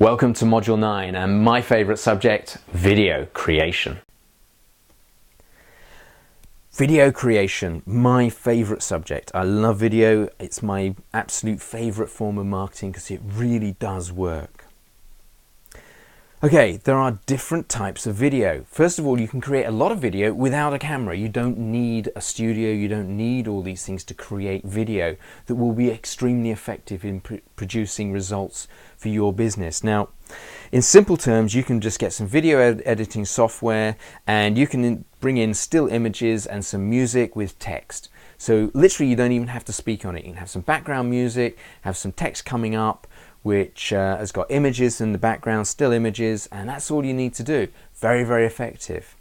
Welcome to Module 9 and my favourite subject, video creation. Video creation, my favourite subject. I love video. It's my absolute favourite form of marketing because it really does work. Okay, there are different types of video. First of all, you can create a lot of video without a camera. You don't need a studio, you don't need all these things to create video that will be extremely effective in producing results for your business. Now, in simple terms, you can just get some video editing software and you can bring in still images and some music with text. So literally you don't even have to speak on it. You can have some background music, have some text coming up, which has got images in the background, still images, and that's all you need to do. Very, very effective.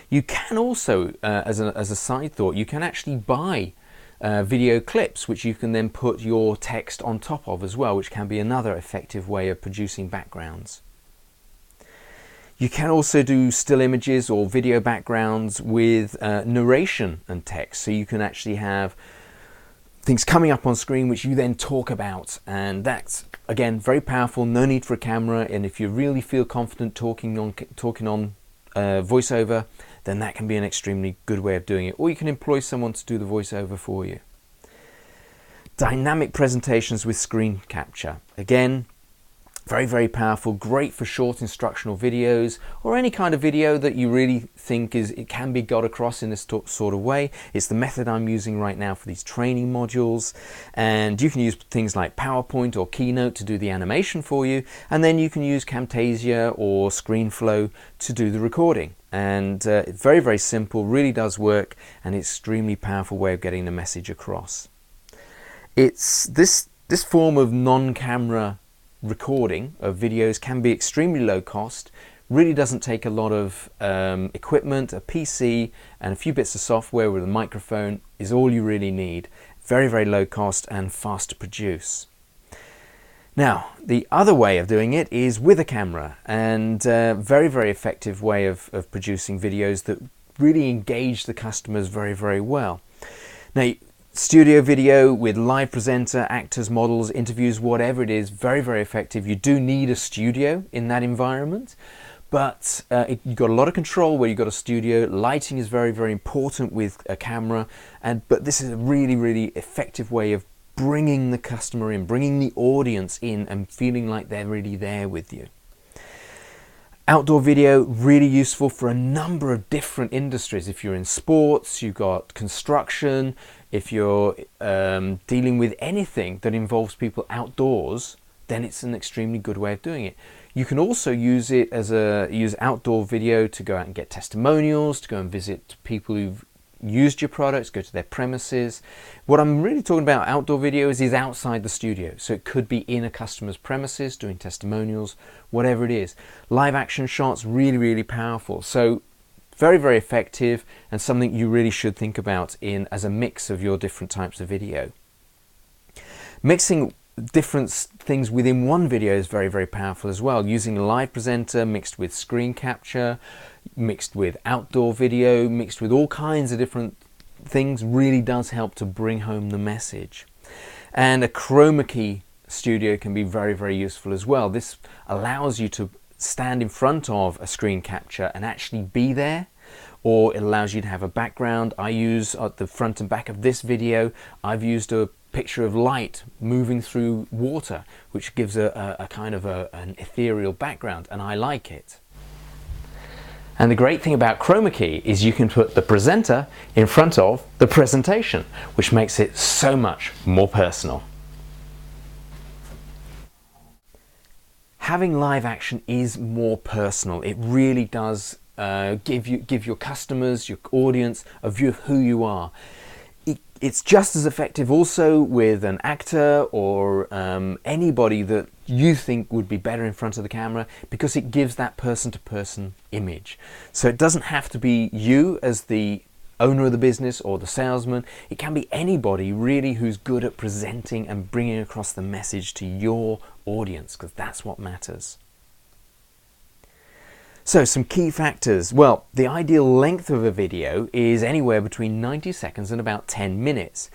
You can also, as a side thought, you can actually buy video clips, which you can then put your text on top of as well, which can be another effective way of producing backgrounds. You can also do still images or video backgrounds with narration and text, so you can actually have things coming up on screen which you then talk about, and that's again very powerful. No need for a camera, and if you really feel confident talking on voiceover, then that can be an extremely good way of doing it, or you can employ someone to do the voiceover for you. Dynamic presentations with screen capture, again very, very powerful, great for short instructional videos or any kind of video that you really think it can be got across in this sort of way. It's the method I'm using right now for these training modules, and you can use things like PowerPoint or Keynote to do the animation for you, and then you can use Camtasia or ScreenFlow to do the recording. And very, very simple, really does work, and extremely powerful way of getting the message across. It's this form of non-camera recording of videos can be extremely low cost, really doesn't take a lot of equipment. A PC and a few bits of software with a microphone is all you really need. Very, very low cost and fast to produce. Now, the other way of doing it is with a camera, and very, very effective way of producing videos that really engage the customers very, very well. Now, studio video with live presenter, actors, models, interviews, whatever it is, very, very effective. You do need a studio in that environment, but you've got a lot of control where you've got a studio. Lighting is very, very important with a camera, but this is a really, really effective way of bringing the customer in, bringing the audience in and feeling like they're really there with you. Outdoor video, really useful for a number of different industries. If you're in sports, you've got construction. If you're dealing with anything that involves people outdoors, then it's an extremely good way of doing it. You can also use it as use outdoor video to go out and get testimonials, to go and visit people who've used your products, go to their premises. What I'm really talking about outdoor videos is outside the studio. So it could be in a customer's premises doing testimonials, whatever it is. Live action shots, really, really powerful. So very, very effective, and something you really should think about as a mix of your different types of video. Mixing different things within one video is very, very powerful as well. Using a live presenter mixed with screen capture, mixed with outdoor video, mixed with all kinds of different things really does help to bring home the message. And a chroma key studio can be very, very useful as well. This allows you to stand in front of a screen capture and actually be there, or it allows you to have a background. I use at the front and back of this video, I've used a picture of light moving through water, which gives a kind of an ethereal background, and I like it. And the great thing about chroma key is you can put the presenter in front of the presentation, which makes it so much more personal. Having live action is more personal. It really does give your customers, your audience, a view of who you are. It's just as effective also with an actor or anybody that you think would be better in front of the camera, because it gives that person-to-person image. So it doesn't have to be you as the owner of the business or the salesman. It can be anybody really who's good at presenting and bringing across the message to your audience, because that's what matters. So some key factors. Well, the ideal length of a video is anywhere between 90 seconds and about 10 minutes.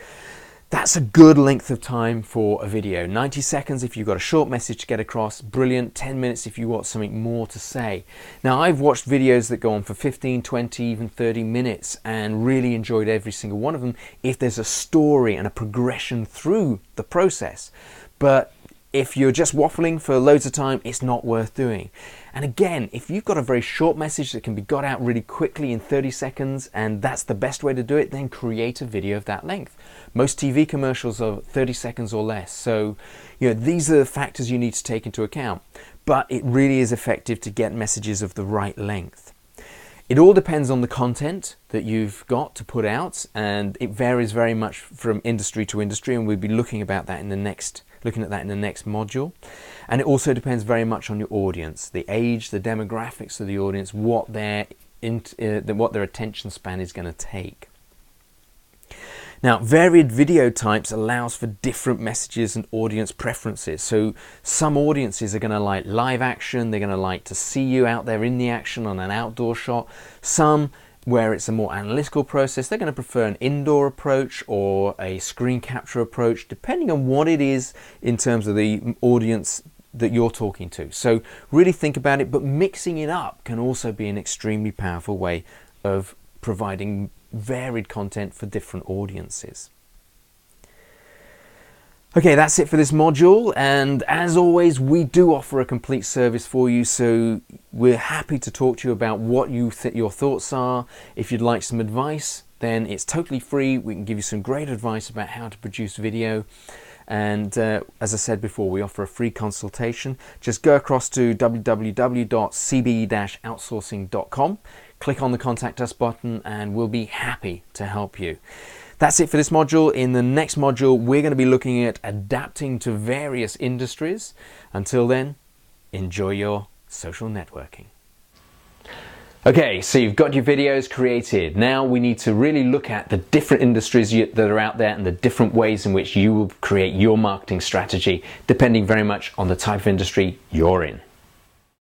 That's a good length of time for a video. 90 seconds if you've got a short message to get across, brilliant. 10 minutes if you want something more to say. Now, I've watched videos that go on for 15, 20, even 30 minutes and really enjoyed every single one of them if there's a story and a progression through the process. But if you're just waffling for loads of time, it's not worth doing. And again, if you've got a very short message that can be got out really quickly in 30 seconds, and that's the best way to do it, then create a video of that length. Most TV commercials are 30 seconds or less. So, these are the factors you need to take into account. But it really is effective to get messages of the right length. It all depends on the content that you've got to put out, and it varies very much from industry to industry, and we'll be looking at that in the next module. And it also depends very much on your audience, the age, the demographics of the audience, what their attention span is going to take. Now, varied video types allows for different messages and audience preferences. So some audiences are going to like live action, they're going to like to see you out there in the action on an outdoor shot. Some, where it's a more analytical process, they're going to prefer an indoor approach or a screen capture approach, depending on what it is in terms of the audience that you're talking to. So really think about it, but mixing it up can also be an extremely powerful way of providing varied content for different audiences. Okay, that's it for this module, and as always, we do offer a complete service for you, so we're happy to talk to you about what your thoughts are. If you'd like some advice, then it's totally free. We can give you some great advice about how to produce video, and as I said before, we offer a free consultation. Just go across to www.cbe-outsourcing.com, click on the Contact Us button, and we'll be happy to help you. That's it for this module. In the next module, we're going to be looking at adapting to various industries. Until then, enjoy your social networking. Okay, so you've got your videos created. Now we need to really look at the different industries that are out there and the different ways in which you will create your marketing strategy, depending very much on the type of industry you're in.